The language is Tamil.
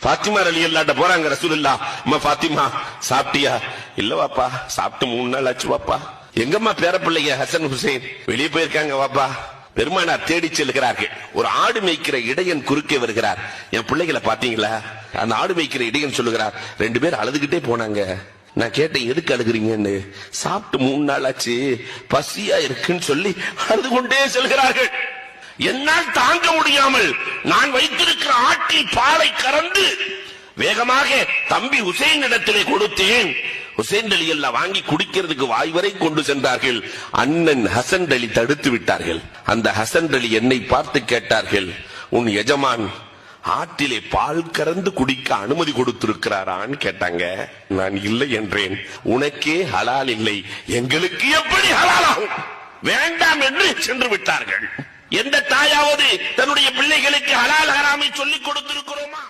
பாத்திமா ரலியல்லாஹு போறாங்க ரசூலுல்லாஹ். அம்மா பாத்திமா சாப்பிட்டியா? இல்ல வாப்பா, சாப்பிட்டு 3 நாள் ஆச்சு வாப்பா. எங்கம்மா பேர பிள்ளைங்க ஹசன் ஹுசைன்? வெளியே போயிருக்காங்க வாப்பா. பெருமானார் தேடி செல்கிறார்கள். ஒரு ஆடு மேய்க்கிற இடையன் குறுக்கே வருகிறார். என் பிள்ளைகளை பாத்தீங்களா? அந்த ஆடு மேய்க்கிற இடையன் சொல்லுகிறார், 2 பேர் அழுதுகிட்டே போனாங்க. நான் கேட்டேன், எதுக்கு அழுகுறீங்கன்னு. சாப்பிட்டு 3 நாள் ஆச்சு, பசியா இருக்குன்னு சொல்லி அழுது கொண்டே செல்கிறார்கள். என்னால் தாங்க முடியாமல் நான் வைத்திருக்கிற ஆட்டில் பாலை கறந்து வேகமாக தம்பி ஹுசைன் இடத்திலே கொடுத்தேன். ஹுசைன் அலி எல்லாம் வாங்கி குடிக்கிறதுக்கு வாய் வரை கொண்டு சென்றார்கள். அண்ணன் ஹசன் அலி தடுத்து விட்டார்கள். அந்த ஹசன் அலி என்னை பார்த்து கேட்டார்கள், உன் எஜமான் ஆட்டிலே பால் கறந்து குடிக்க அனுமதி கொடுத்திருக்கிறாரான்னு கேட்டாங்க. நான் இல்லை என்றேன். உனக்கே ஹலால் இல்லை, எங்களுக்கு எப்படி ஹலாலாகும்? வேண்டாம் என்று சென்று விட்டார்கள். எந்த தாயாவது தன்னுடைய பிள்ளைகளுக்கு ஹலால் ஹராமை சொல்லிக் கொடுத்திருக்கிறோமா?